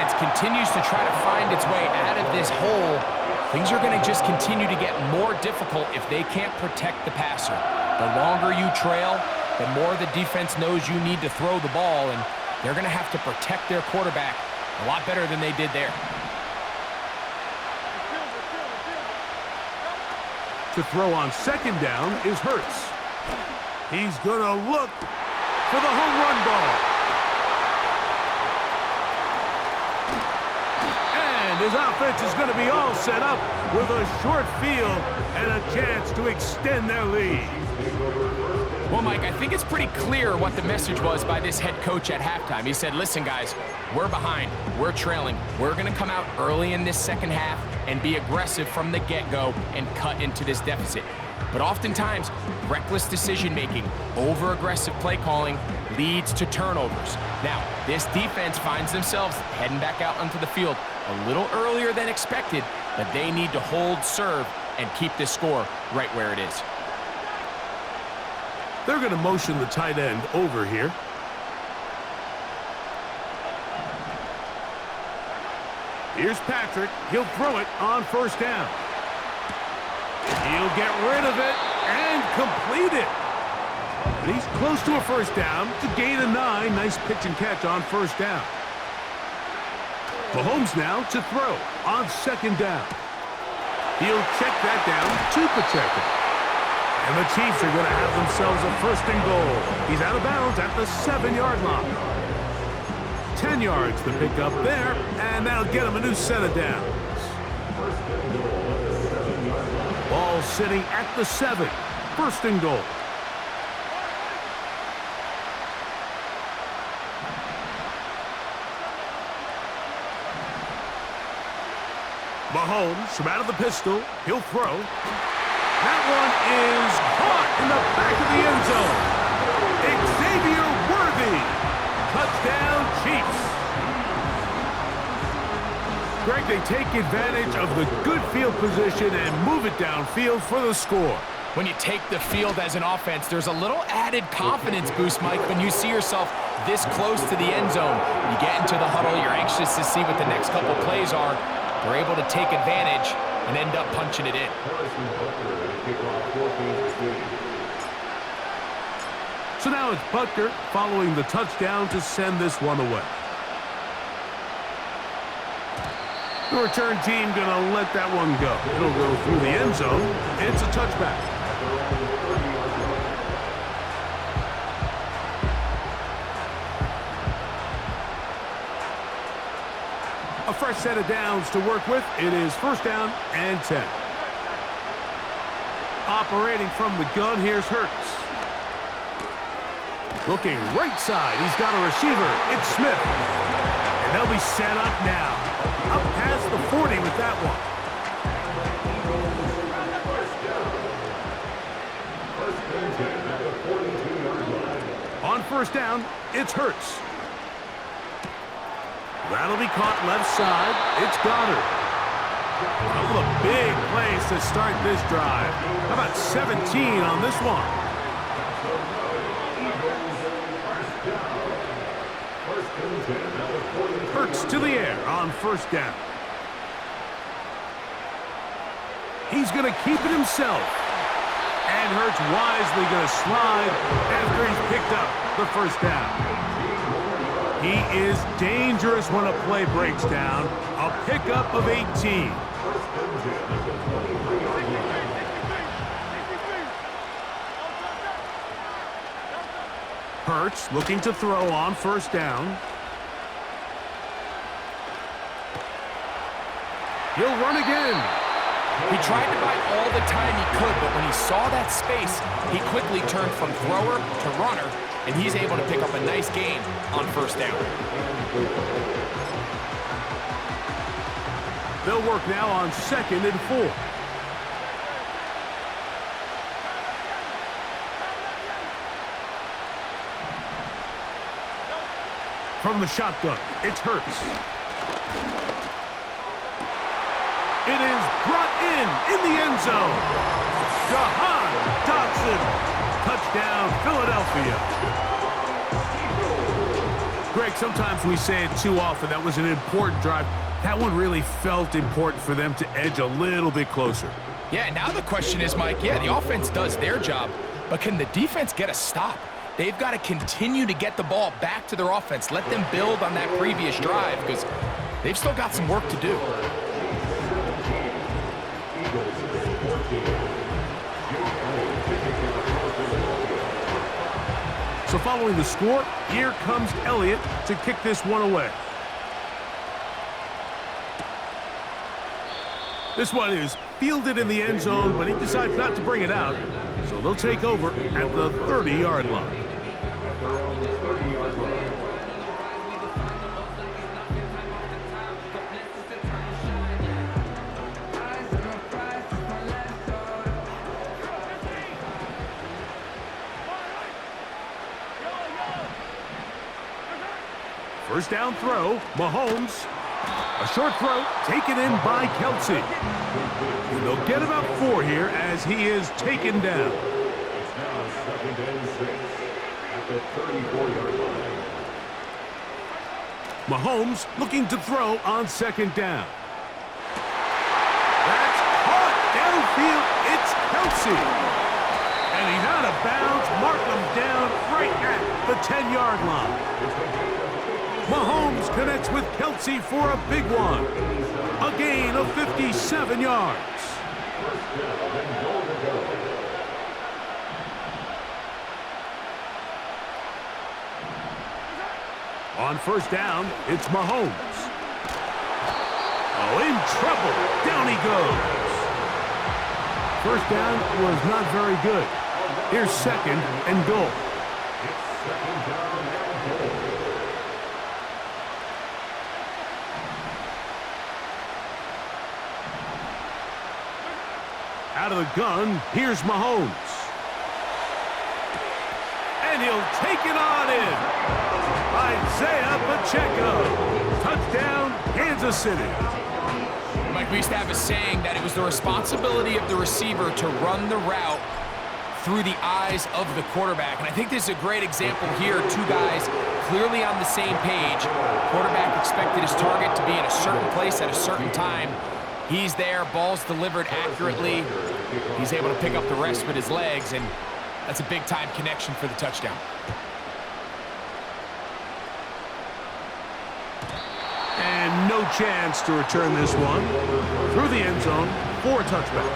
defense continues to try to find its way out of this hole, things are going to just continue to get more difficult if they can't protect the passer. The longer you trail, the more the defense knows you need to throw the ball, and they're going to have to protect their quarterback a lot better than they did there. To throw on second down is Hurts. He's going to look for the home run ball. And his offense is going to be all set up with a short field and a chance to extend their lead. Well, Mike, I think it's pretty clear what the message was by this head coach at halftime. He said, listen, guys, we're behind. We're trailing. We're going to come out early in this second half and be aggressive from the get-go and cut into this deficit. But oftentimes, reckless decision-making, over-aggressive play calling leads to turnovers. Now, this defense finds themselves heading back out onto the field a little earlier than expected, but they need to hold serve and keep this score right where it is. They're going to motion the tight end over here. Here's Patrick. He'll throw it on first down. He'll get rid of it and complete it. And he's close to a first down. It's a gain of 9. Nice pitch and catch on first down. Mahomes now to throw on second down. He'll check that down to Pacheco. And the Chiefs are going to have themselves a first and goal. He's out of bounds at the 7-yard line. 10 yards to pick up there, and that'll get him a new set of downs. Ball sitting at the 7. First and goal. Mahomes from out of the pistol. He'll throw. That one is caught in the back of the end zone. Xavier Worthy. Touchdown, Chiefs. Greg, they take advantage of the good field position and move it downfield for the score. When you take the field as an offense, there's a little added confidence boost, Mike, when you see yourself this close to the end zone. You get into the huddle, you're anxious to see what the next couple plays are. They're able to take advantage and end up punching it in. So now it's Butker following the touchdown to send this one away. The return team going to let that one go. It'll go through the end zone. It's a touchback. A fresh set of downs to work with. It is first down and 10. Operating from the gun, here's Hurts. Looking right side, he's got a receiver. It's Smith. And they'll be set up now. Up past the 40 with that one. On first down, it's Hurts. That'll be caught left side. It's Goddard. Couple of big plays to start this drive. How about 17 on this one? Hurts to the air on first down. He's going to keep it himself. And Hurts wisely going to slide after he's picked up the first down. He is dangerous when a play breaks down. A pickup of 18. Hurts looking to throw on first down. He'll run again. He tried to buy all the time he could, but when he saw that space, he quickly turned from thrower to runner, and he's able to pick up a nice gain on first down. They'll work now on second and 4. From the shotgun, it's Hurts. It is brought in the end zone. Jahan Dotson. Touchdown, Philadelphia. Greg, sometimes we say it too often. That was an important drive. That one really felt important for them to edge a little bit closer. Yeah, now the question is, Mike, yeah, the offense does their job, but can the defense get a stop? They've got to continue to get the ball back to their offense. Let them build on that previous drive because they've still got some work to do. So following the score, here comes Elliott to kick this one away. This one is fielded in the end zone, but he decides not to bring it out. So they'll take over at the 30-yard line. First down throw, Mahomes. A short throw taken in by Kelsey. And they'll get about 4 here as he is taken down. It's now 2nd and 6 at the 34-yard line. Mahomes looking to throw on 2nd down. That's caught downfield. It's Kelsey. And he's out of bounds. Mark him down right at the 10-yard line. Mahomes connects with Kelsey for a big one. A gain of 57 yards. On first down, it's Mahomes. Oh, in trouble. Down he goes. First down was not very good. Here's 2nd and goal. Out of the gun, here's Mahomes. And he'll take it on in. Isaiah Pacheco. Touchdown, Kansas City. Mike, we used to have a saying that it was the responsibility of the receiver to run the route through the eyes of the quarterback. And I think this is a great example here. 2 guys clearly on the same page. Quarterback expected his target to be in a certain place at a certain time. He's there, ball's delivered accurately. He's able to pick up the rest with his legs, and that's a big-time connection for the touchdown. And no chance to return this one. Through the end zone for a touchback.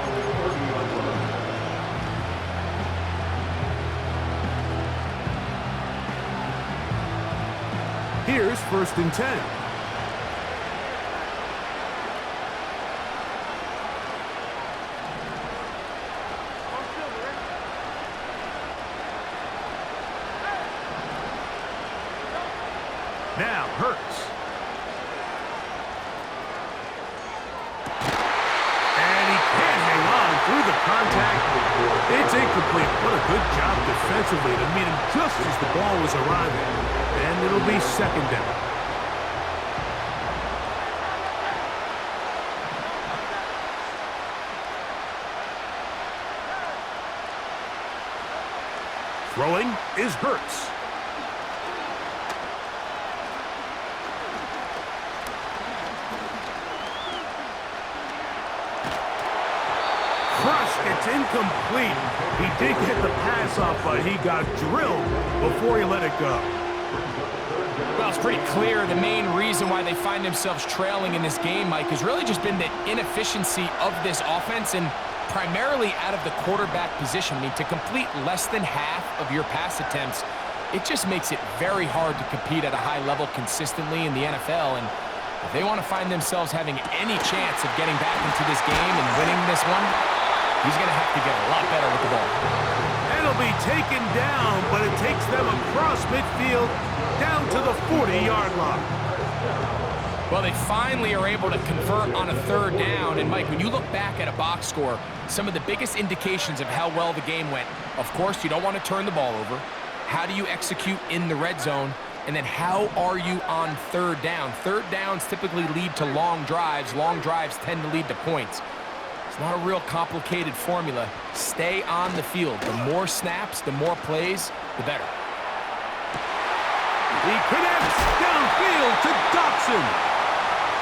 Here's 1st and 10. Now Hurts. And he can't hang on through the contact. It's incomplete. What a good job defensively to meet him just as the ball was arriving. And it'll be 2nd down. Throwing is Hurts. It's incomplete. He did get the pass off, but he got drilled before he let it go. Well, it's pretty clear the main reason why they find themselves trailing in this game, Mike, has really just been the inefficiency of this offense and primarily out of the quarterback position. I mean, to complete less than half of your pass attempts, it just makes it very hard to compete at a high level consistently in the NFL. And if they want to find themselves having any chance of getting back into this game and winning this one, he's going to have to get a lot better with the ball. And he'll be taken down, but it takes them across midfield down to the 40-yard line. Well, they finally are able to convert on a 3rd down. And, Mike, when you look back at a box score, some of the biggest indications of how well the game went, of course, you don't want to turn the ball over. How do you execute in the red zone? And then how are you on 3rd down? 3rd downs typically lead to long drives. Long drives tend to lead to points. Not a real complicated formula. Stay on the field. The more snaps, the more plays, the better. He connects downfield to Dobson.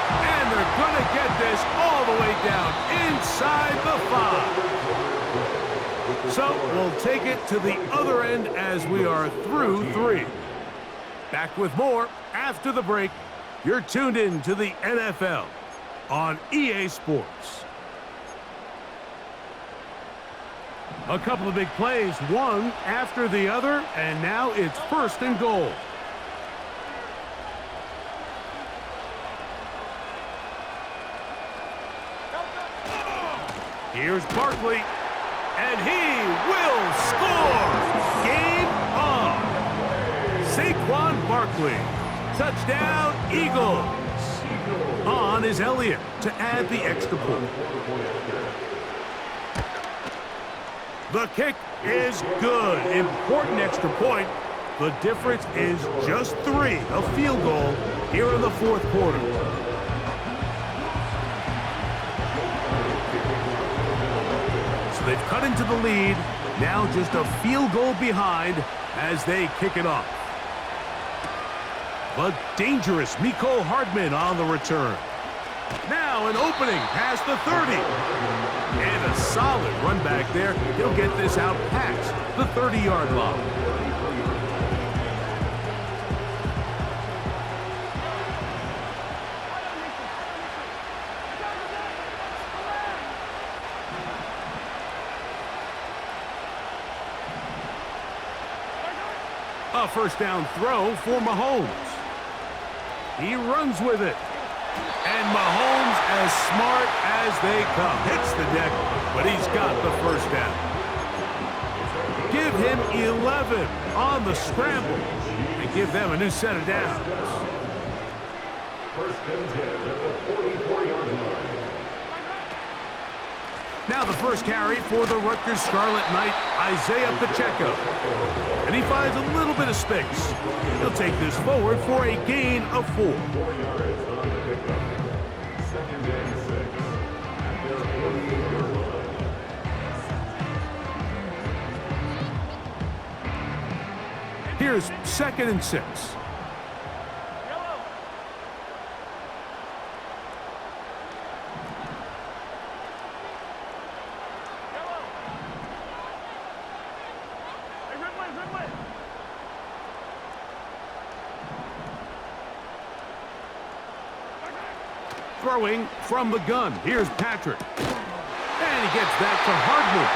And they're going to get this all the way down inside the 5. So we'll take it to the other end as we are through 3. Back with more after the break. You're tuned in to the NFL on EA Sports. A couple of big plays, one after the other, and now it's 1st and goal. Here's Barkley, and he will score! Game on! Saquon Barkley, touchdown Eagles! On is Elliott to add the extra point. The kick is good. Important extra point. The difference is just 3, a field goal here in the 4th quarter. So they've cut into the lead. Now just a field goal behind as they kick it off. The dangerous Mecole Hardman on the return. Now an opening past the 30. And a solid run back there. He'll get this out past the 30-yard line. A 1st down throw for Mahomes. He runs with it. And Mahomes, as smart as they come, hits the deck, but he's got the 1st down. Give him 11 on the scramble and give them a new set of downs. 1st and 10 at the 44-yard line. Now the first carry for the Rutgers Scarlet Knight, Isaiah Pacheco. And he finds a little bit of space. He'll take this forward for a gain of 4. 4 yards on the pickup. 2nd and 6 at their 48-yard line. Here's 2nd and 6. Throwing from the gun. Here's Patrick. And he gets back to Hardman.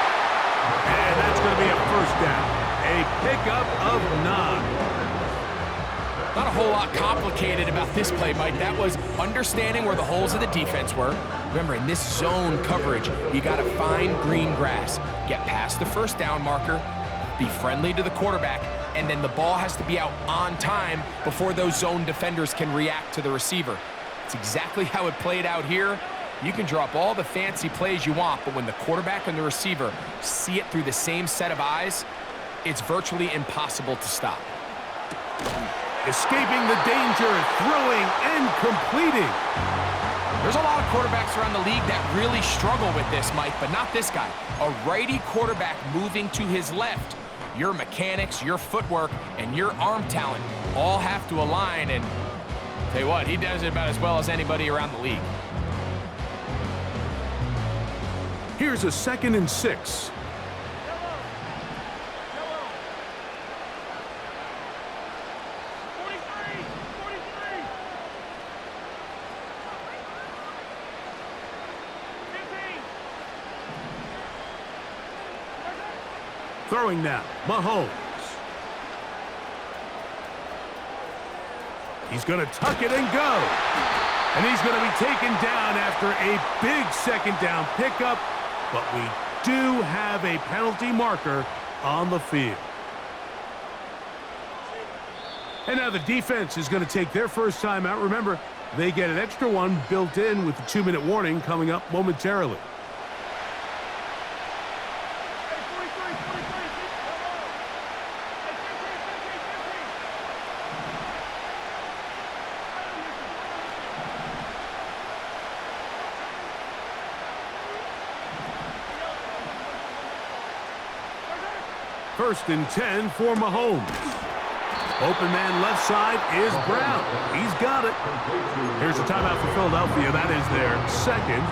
And that's going to be a 1st down. A pickup of 9. Not a whole lot complicated about this play, Mike. That was understanding where the holes of the defense were. Remember, in this zone coverage, you got to find green grass. Get past the 1st down marker, be friendly to the quarterback, and then the ball has to be out on time before those zone defenders can react to the receiver. It's exactly how it played out here. You can drop all the fancy plays you want, but when the quarterback and the receiver see it through the same set of eyes, it's virtually impossible to stop. Escaping the danger, throwing and completing. There's a lot of quarterbacks around the league that really struggle with this, Mike, but not this guy. A righty quarterback moving to his left. Your mechanics, your footwork, and your arm talent all have to align, and tell you what, he does it about as well as anybody around the league. Here's a 2nd and 6. Throwing now, Mahomes. He's going to tuck it and go. And he's going to be taken down after a big 2nd down pickup. But we do have a penalty marker on the field. And now the defense is going to take their 1st time out. Remember, they get an extra one built in with the 2-minute warning coming up momentarily. First and 10 for Mahomes. Open man left side is Brown. He's got it. Here's a timeout for Philadelphia. That is their second.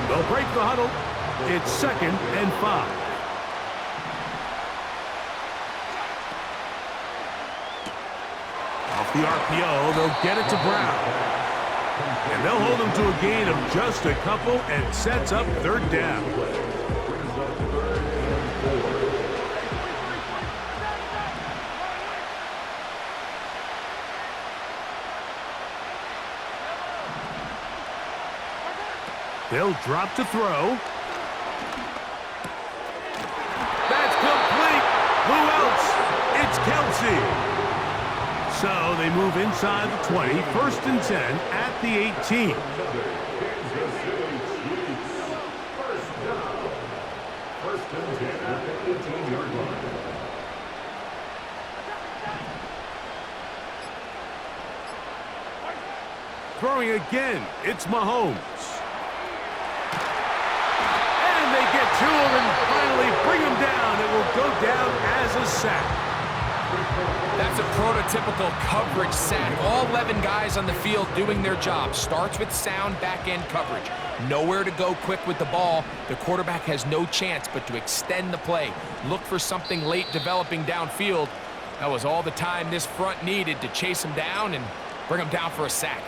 They'll break the huddle. It's 2nd and 5. Off the RPO, they'll get it to Brown. And they'll hold him to a gain of just a couple and sets up 3rd down. They'll drop to throw. That's complete. Who else? It's Kelsey. So they move inside the 20, 1st and 10 at the 18. First and 10 at the 18-yard line. Throwing again, it's Mahomes. And they get to him and finally bring him down. It will go down as a sack. That's a prototypical coverage sack. All 11 guys on the field doing their job. Starts with sound back-end coverage. Nowhere to go quick with the ball. The quarterback has no chance but to extend the play. Look for something late developing downfield. That was all the time this front needed to chase him down and bring him down for a sack.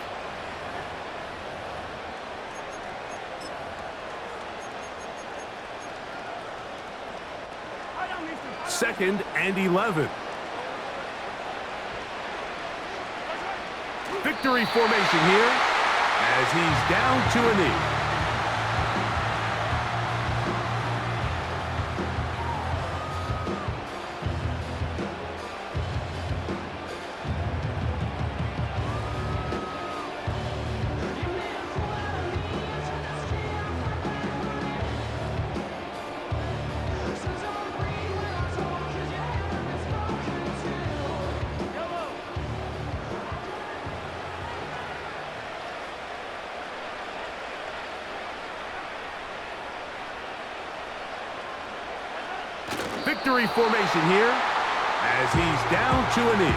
Second and 11. Victory formation here as he's down to a knee. Victory formation here as he's down to a knee.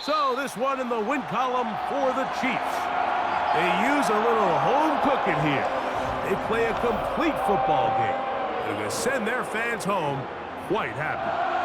So this one in the win column for the Chiefs. They use a little home cooking here. They play a complete football game. They're going to send their fans home quite happy.